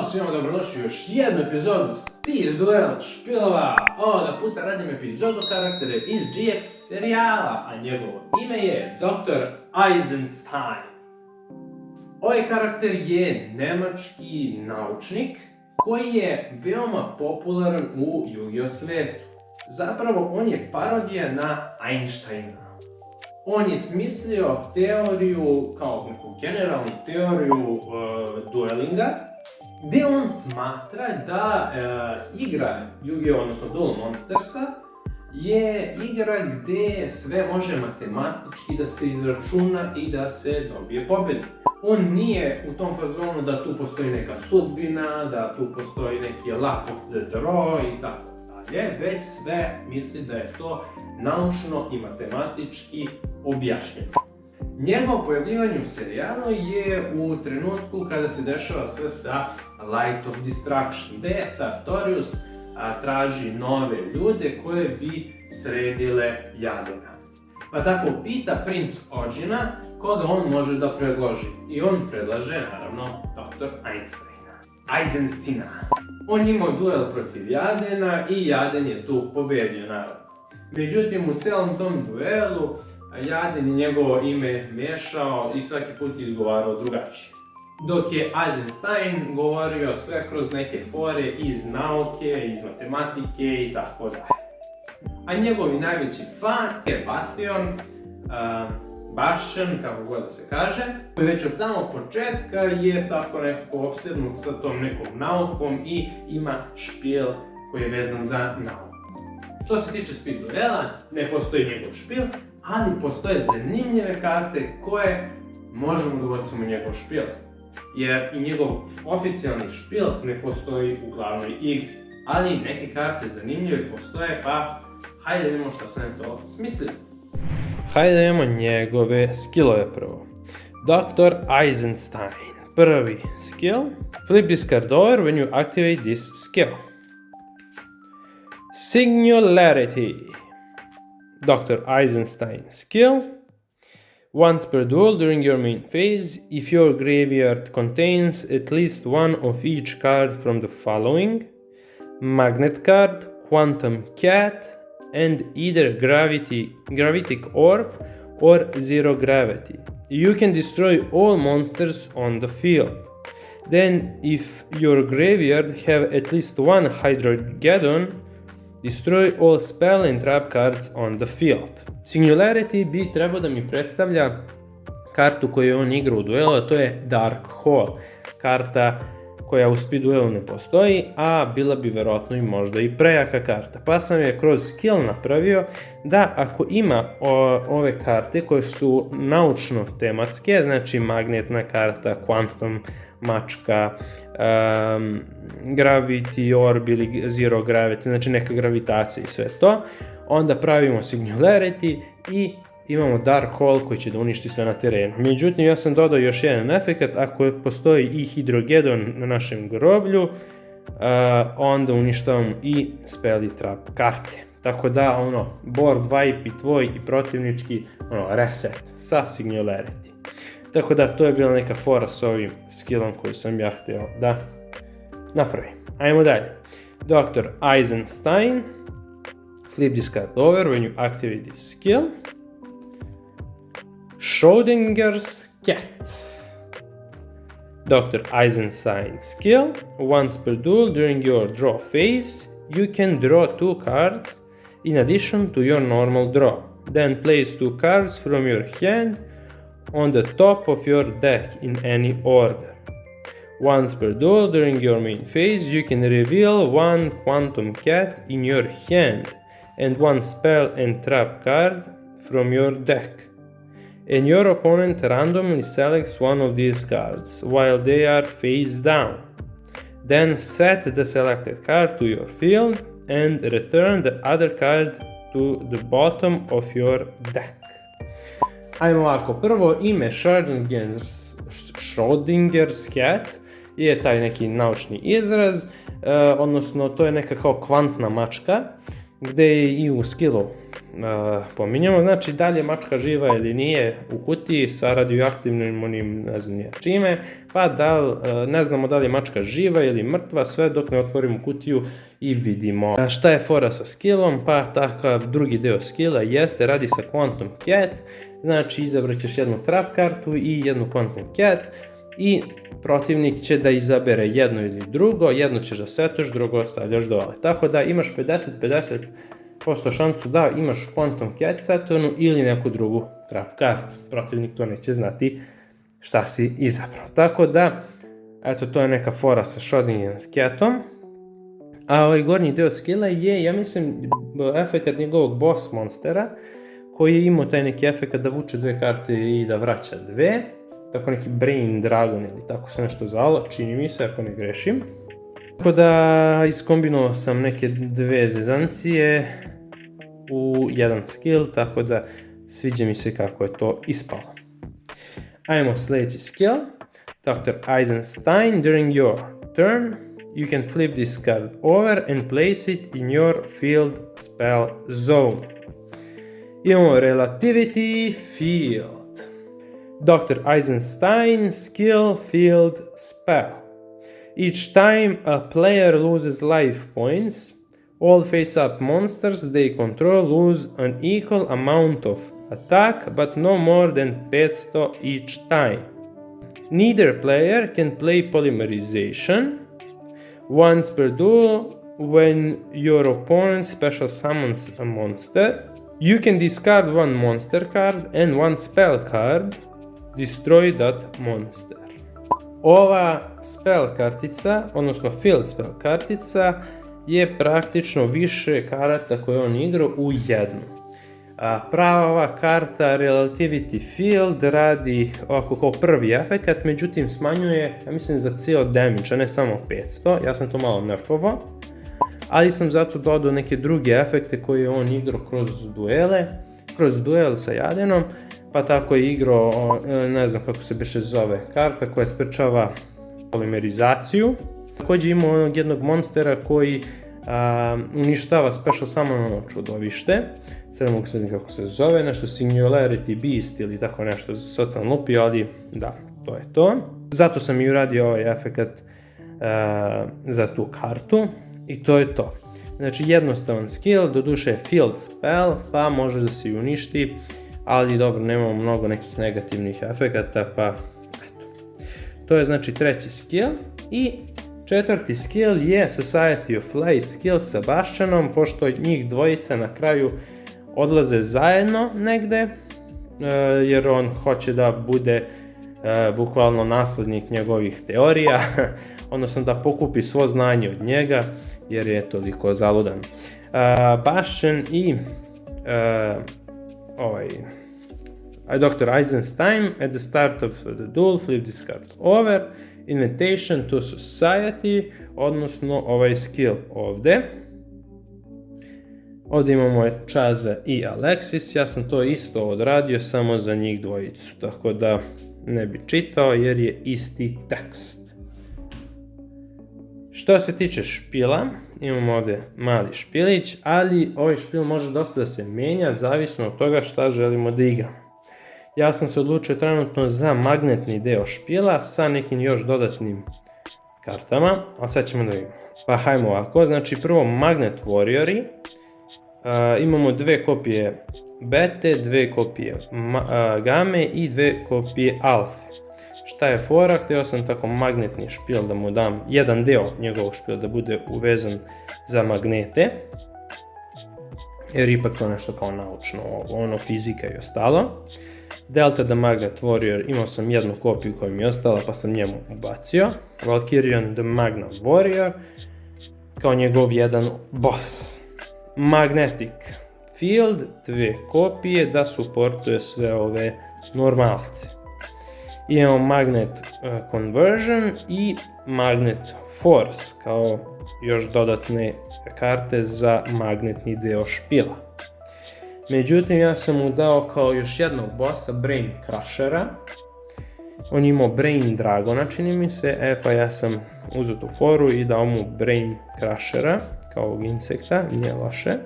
svima, dobrodošli u još jednu epizodu Speed Duel špilova. Ovoga puta radim epizodu karaktere iz GX serijala, a njegovo ime je Dr. Eisenstein. Ovaj karakter je nemački naučnik koji je veoma popularan u Yu-Gi-Oh svijetu. Zapravo on je parodija na Einsteina. On je smislio teoriju, kao neku generalnu teoriju duelinga, gdje on smatra da igra Yu-Gi-Oh, odnosno Duel Monstersa, je igra gdje sve može matematički da se izračuna i da se dobije pobjeda. On nije u tom fazonu da tu postoji neka sudbina, da tu postoji neki luck of the draw i tako dalje, već sve misli da je to naučno i matematički objašnjeno. Njegovo pojavljivanje u serijalu je u trenutku kada se dešava sve sa Light of Destruction, gdje Sartorius traži nove ljude koje bi sredile Jadena. Pa tako pita princ Ođina koga on može da predloži. I on predlaže, naravno, Dr. Eisensteina. On imao duel protiv Jadena i Jaden je tu pobedio, naravno. Međutim, u celom tom duelu Jaden je njegovo ime mešao i svaki put izgovarao drugačije. Dok je Eisenstein govorio sve kroz neke fore iz nauke, iz matematike i tako dalje. A njegovi najveći fan je Bastion, Bastian, kako god da se kaže, koji već od samog početka je tako nekako opsednut sa tom nekom naukom i ima špil koji je vezan za nauku. Što se tiče Speed Duela, ne postoji njegov špil, ali postoje zanimljive karte koje možemo da ubacimo u njegov špil. Jer i njegov oficijalni špil ne postoji u glavnoj igri. Ali neke karte zanimljive postoje, pa hajde da vidimo što sam to smislio. Hajde da imamo njegove skillove prvo. Dr. Eisenstein. Prvi skill. Flip this card over when you activate this skill. Singularity. Dr. Eisenstein skill. Once per duel during your main phase, if your graveyard contains at least one of each card from the following: Magnet card, Quantum Cat, and either Gravitic Orb or Zero Gravity. You can destroy all monsters on the field. Then, if your graveyard have at least one Hydrogeddon, destroy all spell and trap cards on the field. Singularity bi trebao da mi predstavlja kartu koju on igra u duelu, a to je Dark Hole. Karta koja u Speed Duelu ne postoji, a bila bi verovatno i možda i prejaka karta. Pa sam je kroz skill napravio da ako ima ove karte koje su naučno tematske, znači magnetna karta, Quantum mačka, Gravity Orb ili Zero Gravity, znači neka gravitacija i sve to, onda pravimo Singularity i imamo Dark Hole koji će da uništi sve na terenu. Međutim, ja sam dodao još jedan efekt, ako postoji i Hydrogeddon na našem groblju, onda uništavamo i spell i trap karte. Tako da, board wipe i tvoj i protivnički, reset sa Singularity. Tako da, to je bila neka fora s ovim skillom koju sam ja htio da napravim. Ajmo dalje. Dr. Eisenstein. Flip this card over when you activate this skill. Schrodinger's cat. Dr. Eisenstein skill. Once per duel during your draw phase, you can draw 2 cards in addition to your normal draw. Then place 2 cards from your hand on the top of your deck in any order. Once per duel during your main phase, you can reveal 1 Quantum Cat in your hand and 1 spell and trap card from your deck. And your opponent randomly selects one of these cards while they are face down. Then set the selected card to your field and return the other card to the bottom of your deck. Ajmo ovako, prvo ime Schrodinger's cat je taj neki naučni izraz, odnosno to je neka kao kvantna mačka, gde i u skillu pominjamo, znači da li je mačka živa ili nije u kutiji sa radioaktivnim onim, ne znam nije čime, pa ne znamo da li je mačka živa ili mrtva, sve dok ne otvorimo kutiju i vidimo. Šta je fora sa skillom? Pa takav drugi deo skilla jeste, radi sa Quantum Cat, znači izabrat ćeš jednu trap kartu i jednu Quantum Cat i protivnik će da izabere jedno ili drugo, jedno ćeš da setoš, drugo ostavljaš dole. Tako da imaš 50% šansu da imaš Quantum Cat setovanu ili neku drugu trap kartu. Protivnik to neće znati šta si izabrao. Tako da, eto, to je neka fora sa Schrödinger Catom. A ovaj gornji deo skilla je, ja mislim, efekat njegovog boss monstera, koji je imao taj neki efekat da vuče dve karte i da vraća dve. Tako neki Brain Dragon ili tako se nešto zvalo, čini mi se ako ne grešim. Tako da iskombinovao sam neke dve zezancije u jedan skill, tako da sviđa mi se kako je to ispalo. Ajmo sljedeći skill. Dr. Eisenstein, during your turn, you can flip this card over and place it in your field spell zone. Imamo Relativity Field. Dr. Eisenstein skill field spell. Each time a player loses life points, all face-up monsters they control lose an equal amount of attack, but no more than 500 each time. Neither player can play Polymerization. Once per duel, when your opponent special summons a monster, you can discard one monster card and one spell card. Destroy that monster. Ova spell kartica, odnosno field spell kartica, je praktično više karata koje on igra u jednu. Prava karta Relativity Field radi ovako kao prvi efekat, međutim smanjuje, ja mislim, za cijel damage, a ne samo 500, ja sam to malo nerfovao, ali sam zato dodao neke druge efekte koje on igrao kroz duel sa Jadenom, pa tako je igrao, ne znam kako se više zove, karta koja sprečava polimerizaciju. Također ima onog jednog monstera koji uništava special summon čudovište, sad mogu sad kako se zove, nešto Singularity Beast ili tako nešto, sad sam lupio, ali da, to je to. Zato sam i uradio ovaj efekat za tu kartu i to je to. Znači jednostavan skill, doduše je field spell, pa može da se uništi, ali dobro, nemamo mnogo nekih negativnih efekata, pa eto. To je znači treći skill i četvrti skill je Society of Light skill sa Bastianom, pošto njih dvojica na kraju odlaze zajedno negde, jer on hoće da bude bukvalno naslednik njegovih teorija, odnosno da pokupi svo znanje od njega, jer je toliko zaludan. Bastian i Dr. Eisenstein at the start of the duel flip this card over, invitation to society, odnosno ovaj skill ovde. Ovdje imamo Chaza i Alexis, ja sam to isto odradio samo za njih dvojicu, tako da ne bi čitao jer je isti tekst. Što se tiče špila, imamo ovdje mali špilić, ali ovaj špil može dosta da se menja, zavisno od toga šta želimo da igramo. Ja sam se odlučio trenutno za magnetni deo špila sa nekim još dodatnim kartama, ali sad ćemo da vidimo. Pa hajmo ovako, znači prvo Magnet Warriori, imamo dve kopije bete, dve kopije game i dve kopije alfe. Šta je fora? Htio sam tako magnetni špil da mu dam, jedan deo njegovog špila da bude uvezan za magnete, jer ipak to nešto kao naučno, ono fizika i ostalo. Delta the Magnet Warrior, imao sam jednu kopiju koja mi je ostala pa sam njemu ubacio. Valkyrion the Magnet Warrior, kao njegov jedan boss. Magnetic Field, dve kopije da suportuje sve ove normalce. Imamo Magnet Conversion i Magnet Force kao još dodatne karte za magnetni deo špila. Međutim, ja sam mu dao kao još jednog bossa Brain Crushera. On je imao Brain Dragona, čini mi se, pa ja sam uzeo tu foru i dao mu Brain Crushera kao ovog insekta, nije loše.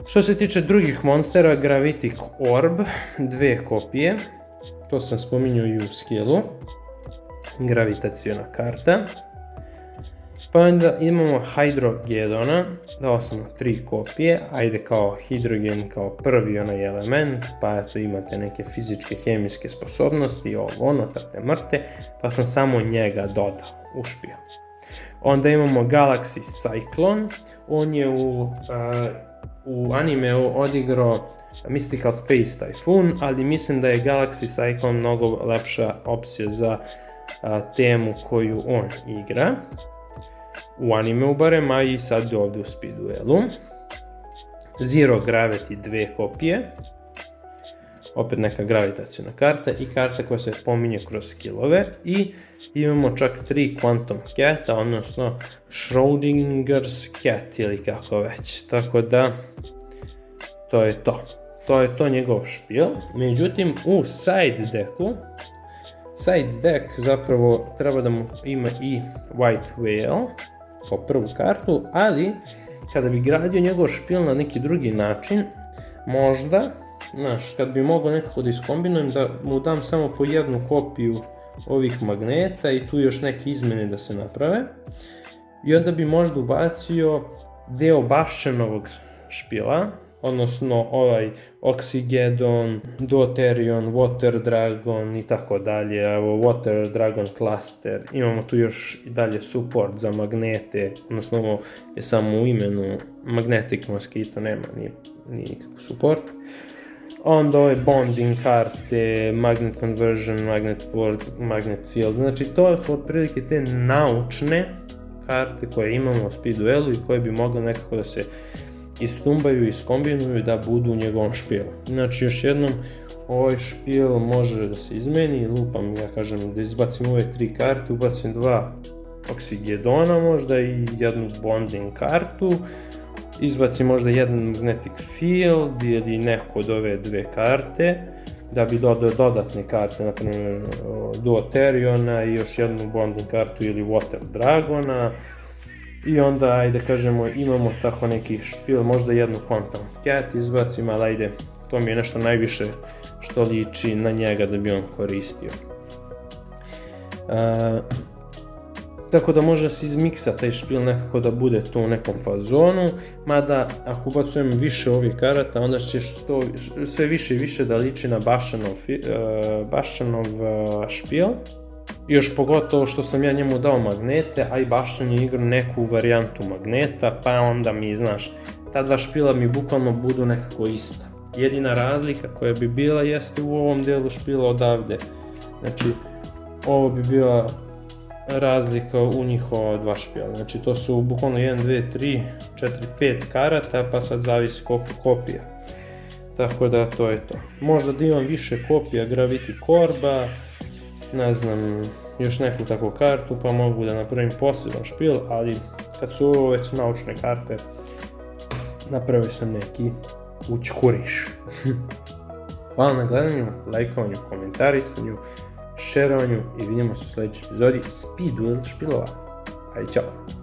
Što se tiče drugih monstera, Gravitic Orb, 2 kopije, to sam spominjao i u skillu, gravitaciona karta. Pa onda imamo Hydrogedona, dao sam 3 kopije, ajde kao hidrogen kao prvi onaj element, pa eto imate neke fizičke, hemijske sposobnosti, ovo ono, tate mrte, pa sam samo njega dodao u špijel. Onda imamo Galaxy Cyclone, on je u animeu odigrao Mystical Space Typhoon, ali mislim da je Galaxy Cyclone mnogo lepša opcija za temu koju on igra. U animeu barem, a i sad ovdje u Speed Duelu. Zero Gravity 2 kopije. Opet neka gravitacijona karta i karta koja se pominje kroz skillove. I imamo čak 3 Quantum Cata, odnosno Schrödinger's Cat ili kako već. Tako da, to je to. To je to njegov špil. Međutim, u side decku, side deck zapravo treba da mu ima i White Whale kao prvu kartu, ali kada bi gradio njegov špil na neki drugi način, možda, znaš, kad bi mogao nekako da iskombinujem, da mu dam samo po jednu kopiju ovih magneta i tu još neke izmene da se naprave, i onda bi možda ubacio deo Bašćanovog špila, odnosno ovaj Oxygedon, Deuterion, Water Dragon i tako dalje, evo Water Dragon Cluster, imamo tu još i dalje support za magnete, odnosno ovo je samo u imenu Magnetic Mosquito, nema ni nikakav support. Onda ove bonding karte, magnet conversion, magnet board, magnet field, znači to su otprilike te naučne karte koje imamo u Speed Duelu i koje bi mogle nekako da se istumbaju i iskombinuju da budu u njegovom špilu. Znači još jednom, ovaj špil može da se izmeni, lupam, ja kažem da izbacim ove 3 karte, ubacim 2 Oxygedona možda i jednu bonding kartu, izbacim možda jedan magnetic field ili neko od ove 2 karte, da bi dodao dodatne karte, na primjer Deuteriona i još jednu bonding kartu ili Water Dragona. I onda, ajde kažemo, imamo tako neki špil, možda jednu Quantum Cat izbacim, ali ajde, to mi je nešto najviše što liči na njega da bi on koristio. Tako da može se izmiksa taj špil nekako da bude tu u nekom fazonu, mada ako ubacujemo više ovih karata, onda će sve više i više da liči na Bašćanov špil. Još pogotovo što sam ja njemu dao magnete, a i Bašćan je igrao neku varijantu magneta, pa onda mi, znaš, ta dva špila mi bukvalno budu nekako ista. Jedina razlika koja bi bila jeste u ovom delu špila odavde. Znači, ovo bi bila razlika u njihova dva špila. Znači, to su bukvalno 1, 2, 3, 4, 5 karata, pa sad zavisi koliko kopija. Tako da, to je to. Možda da imam više kopija Gravity Orba, ne znam, još neku takvu kartu, pa mogu da napravim poseban špil, ali kad su ovo već naučne karte, napravio sam neki učkuriš. Hvala na gledanju, lajkovanju, komentarisanju, šerovanju i vidimo se u sljedećoj epizodi Speed Duel špilova. Ajde, čao!